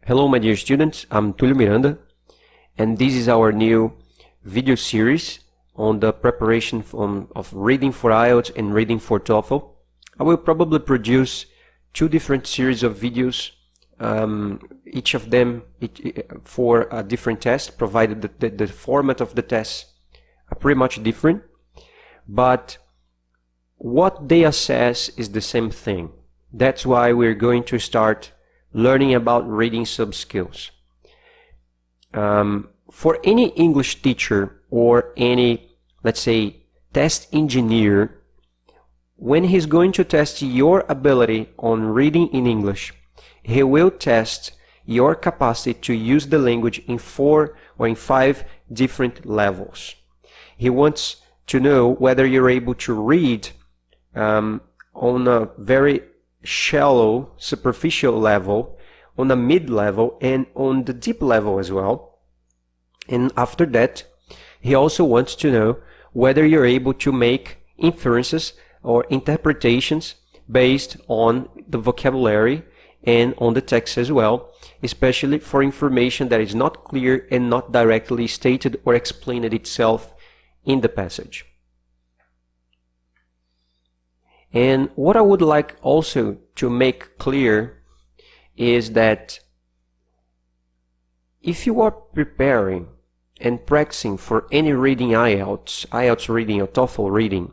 Hello my dear students, I'm Tulio Miranda and this is our new video series on the preparation of reading for IELTS and reading for TOEFL. I will probably produce two different series of videos, each of them for a different test, provided that the format of the tests are pretty much different, but what they assess is the same thing. That's why we're going to start learning about reading sub-skills. For any English teacher or any, let's say, test engineer, when he's going to test your ability on reading in English, he will test your capacity to use the language in 4 or in 5 different levels. He wants to know whether you're able to read on a very shallow, superficial level, on a mid-level, and on the deep level as well. And after that, he also wants to know whether you're able to make inferences or interpretations based on the vocabulary and on the text as well, especially for information that is not clear and not directly stated or explained itself in the passage. And what I would like also to make clear is that if you are preparing and practicing for any reading IELTS reading or TOEFL reading,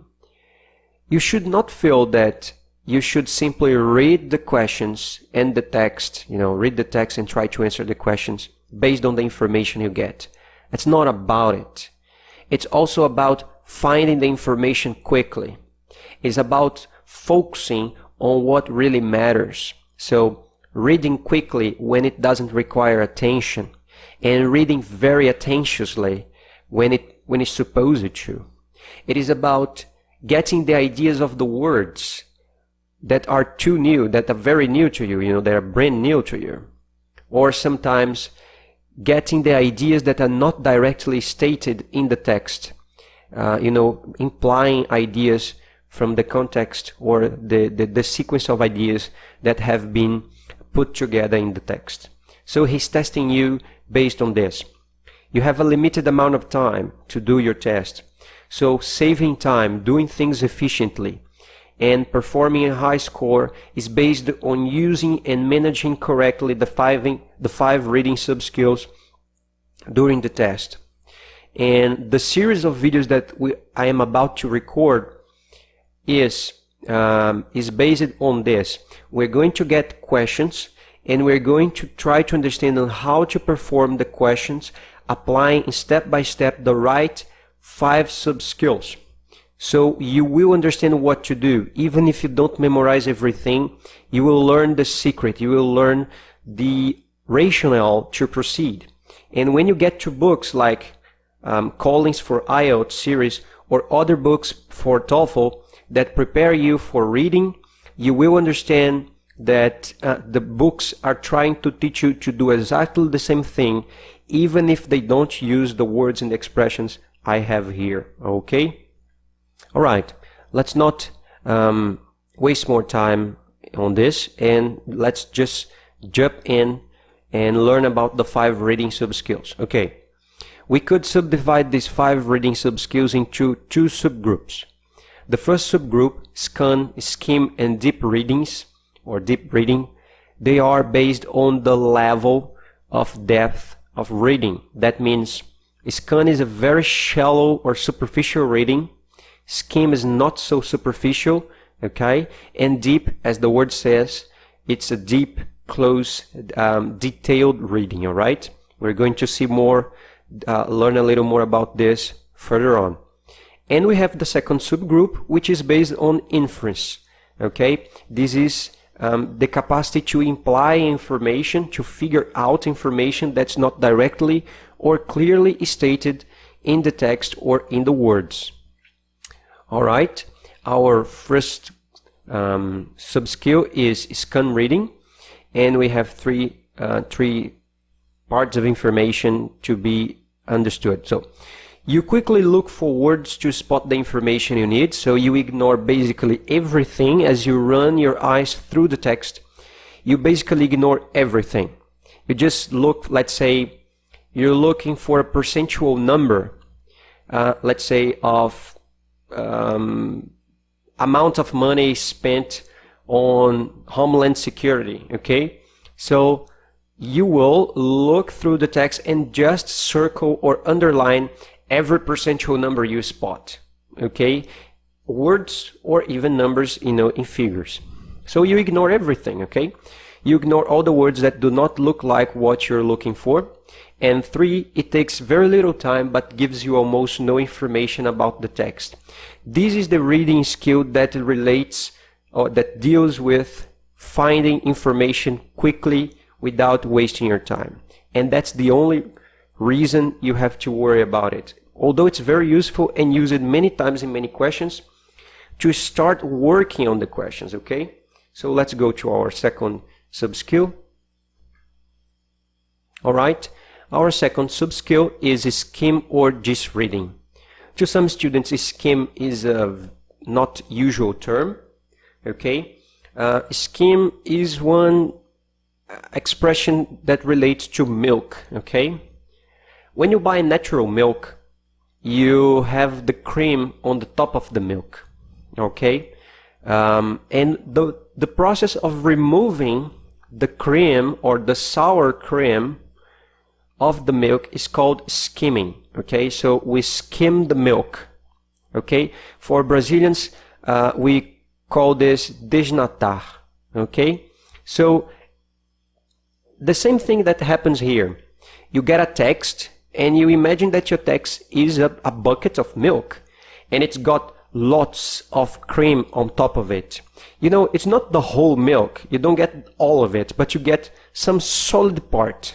you should not feel that you should simply read the questions and the text, read the text and try to answer the questions based on the information you get. It's not about it. It's also about finding the information quickly. It's about focusing on what really matters. So reading quickly when it doesn't require attention, and reading very attentiously when it's supposed to. It is about getting the ideas of the words that are too new, that are very new to you, that are brand new to you. Or sometimes getting the ideas that are not directly stated in the text, implying ideas from the context or the sequence of ideas that have been put together in the text. So he's testing you based on this. You have a limited amount of time to do your test. So saving time, doing things efficiently, and performing a high score is based on using and managing correctly the five reading sub-skills during the test. And the series of videos that I am about to record is based on this. We're going to get questions and we're going to try to understand how to perform the questions, applying step by step the right 5 sub-skills. So you will understand what to do. Even if you don't memorize everything, you will learn the secret, you will learn the rationale to proceed. And when you get to books like Callings for IELTS series or other books for TOEFL that prepare you for reading, you will understand that the books are trying to teach you to do exactly the same thing, even if they don't use the words and expressions I have here. Okay? Alright, let's not waste more time on this, and let's just jump in and learn about the 5 reading sub-skills. Okay, we could subdivide these 5 reading sub-skills into 2 subgroups. The first subgroup, skim, and deep readings, or deep reading, they are based on the level of depth of reading. That means scan is a very shallow or superficial reading. Skim is not so superficial, okay? And deep, as the word says, it's a deep, close, detailed reading, all right? We're going to see more, learn a little more about this further on. And we have the second subgroup, which is based on inference, okay? This is the capacity to imply information, to figure out information that's not directly or clearly stated in the text or in the words. Alright, our first sub-skill is scan reading, and we have three parts of information to be understood. So you quickly look for words to spot the information you need, so you ignore basically everything as you run your eyes through the text. You basically ignore everything. You just look, let's say, you're looking for a percentual number, let's say, of amount of money spent on Homeland Security, okay? So you will look through the text and just circle or underline every percentual number you spot, okay? Words or even numbers, in figures. So you ignore everything, okay? You ignore all the words that do not look like what you're looking for. And 3, it takes very little time but gives you almost no information about the text. This is the reading skill that relates or that deals with finding information quickly without wasting your time. And that's the only reason you have to worry about it. Although it's very useful and use it many times in many questions, to start working on the questions, okay? So let's go to our second sub-skill. All right, our second sub-skill is skim or gist reading. To some students, skim is a not usual term, okay? Skim is one expression that relates to milk, okay? When you buy natural milk, you have the cream on the top of the milk, okay? And the process of removing the cream or the sour cream of the milk is called skimming, okay? So we skim the milk, okay? For Brazilians, we call this desnatar, okay? So the same thing that happens here. You get a text and you imagine that your text is a bucket of milk and it's got lots of cream on top of it. It's not the whole milk. You don't get all of it, but you get some solid part,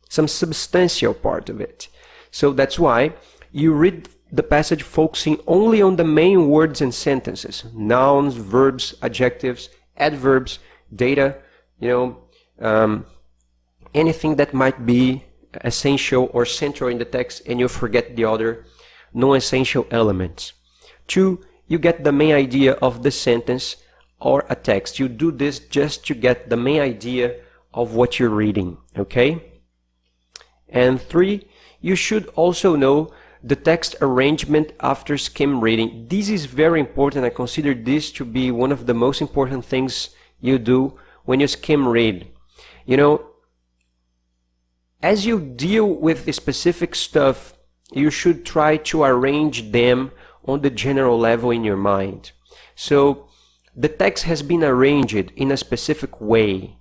some substantial part of it. So that's why you read the passage focusing only on the main words and sentences, nouns, verbs, adjectives, adverbs, data, anything that might be essential or central in the text, and you forget the other non-essential elements. 2, you get the main idea of the sentence or a text. You do this just to get the main idea of what you're reading, okay? And 3, you should also know the text arrangement after skim reading. This is very important. I consider this to be one of the most important things you do when you skim read. As you deal with specific stuff, you should try to arrange them on the general level in your mind. So the text has been arranged in a specific way,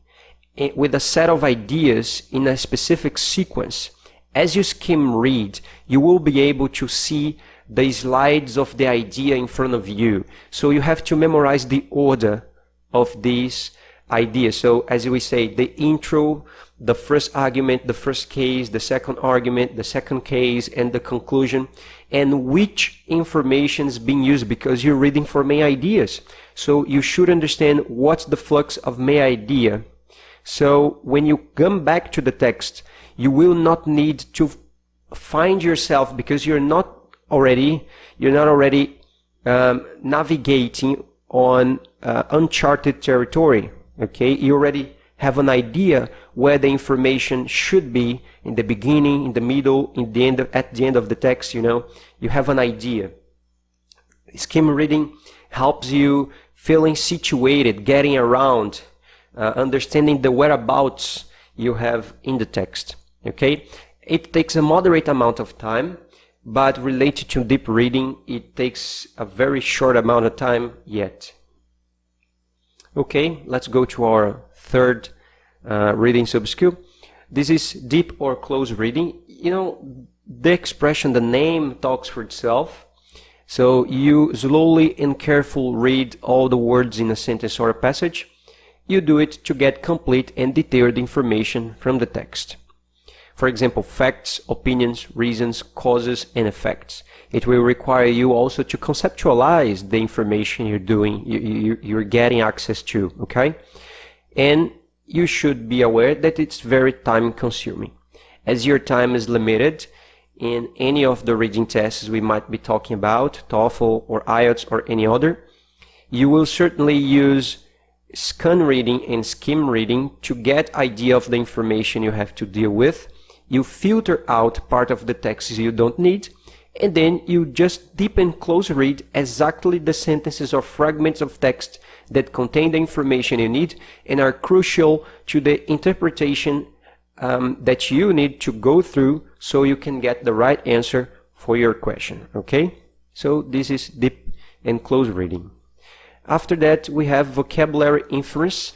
with a set of ideas in a specific sequence. As you skim read, you will be able to see the slides of the idea in front of you. So you have to memorize the order of these ideas. So as we say, the intro, the first argument, the first case, the second argument, the second case, and the conclusion, and which information is being used, because you're reading for main ideas. So you should understand what's the flux of main idea. So when you come back to the text, you will not need to find yourself, because you're not already navigating on uncharted territory. Okay, you already have an idea where the information should be in the beginning, in the middle, in the end, at the end of the text. You have an idea. Skim reading helps you feeling situated, getting around, understanding the whereabouts you have in the text. Okay, it takes a moderate amount of time, but related to deep reading, it takes a very short amount of time yet. Okay, let's go to our third reading sub-skill. This is deep or close reading. The expression, the name talks for itself. So you slowly and carefully read all the words in a sentence or a passage. You do it to get complete and detailed information from the text. For example, facts, opinions, reasons, causes, and effects. It will require you also to conceptualize the information you're getting access to, okay? And you should be aware that it's very time consuming. As your time is limited in any of the reading tests we might be talking about, TOEFL or IELTS or any other, you will certainly use scan reading and skim reading to get idea of the information you have to deal with. You filter out part of the text you don't need, and then you just deep and close read exactly the sentences or fragments of text that contain the information you need and are crucial to the interpretation that you need to go through so you can get the right answer for your question. Okay, so this is deep and close reading. After that, we have vocabulary inference.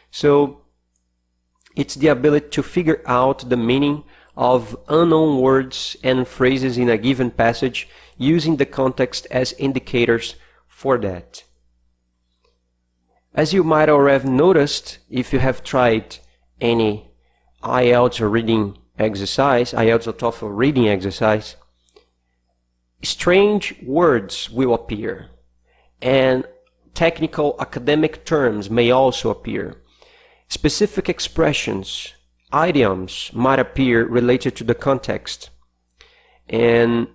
So it's the ability to figure out the meaning of unknown words and phrases in a given passage using the context as indicators for that. As you might already have noticed, if you have tried any IELTS or reading exercise, IELTS or TOEFL reading exercise, strange words will appear, and technical academic terms may also appear. Specific expressions, idioms might appear related to the context. And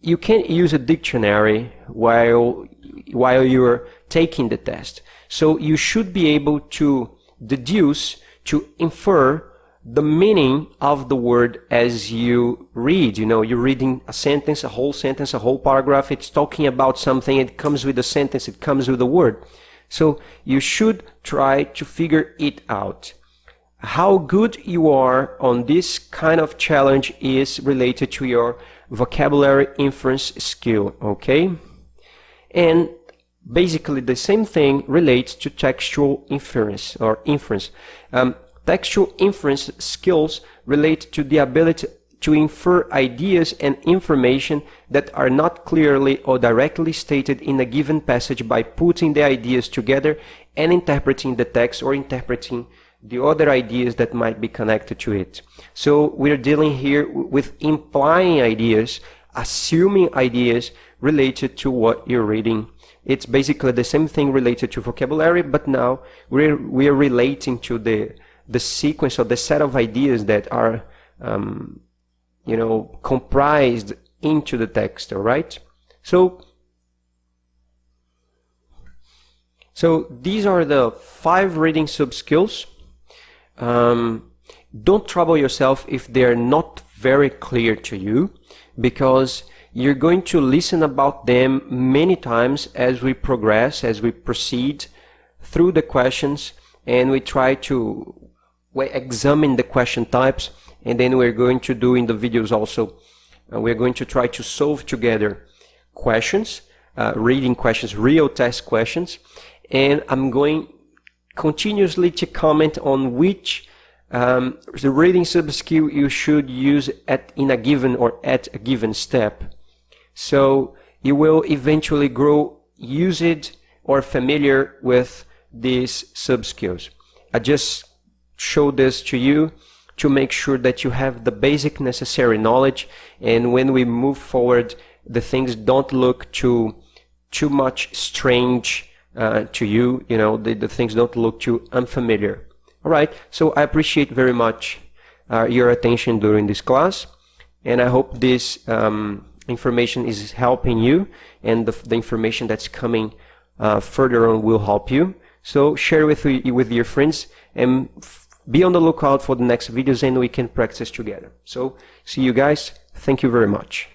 you can't use a dictionary while you're taking the test. So you should be able to deduce, to infer the meaning of the word as you read. You know, you're reading a sentence, a whole paragraph, it's talking about something, it comes with a sentence, it comes with a word. So you should try to figure it out. How good you are on this kind of challenge is related to your vocabulary inference skill, okay? And basically the same thing relates to textual inference or inference. Textual inference skills relate to the ability to infer ideas and information that are not clearly or directly stated in a given passage by putting the ideas together and interpreting the text or interpreting the other ideas that might be connected to it. So we're dealing here with implying ideas, assuming ideas related to what you're reading. It's basically the same thing related to vocabulary, but now we're relating to the sequence or the set of ideas that are comprised into the text. All right, so these are the 5 reading sub-skills. Don't trouble yourself if they're not very clear to you, because you're going to listen about them many times as we progress, as we proceed through the questions, and we try to examine the question types, and then we're going to do in the videos also, we're going to try to solve together questions, reading questions, real test questions, and I'm going continuously to comment on which the reading sub-skill you should use in a given or at a given step. So you will eventually grow used or familiar with these sub-skills. I just show this to you to make sure that you have the basic necessary knowledge, and when we move forward the things don't look too much strange to you, the things don't look too unfamiliar. Alright, so I appreciate very much your attention during this class, and I hope this information is helping you, and the information that's coming further on will help you. So share with your friends, and be on the lookout for the next videos, and we can practice together. So see you guys. Thank you very much.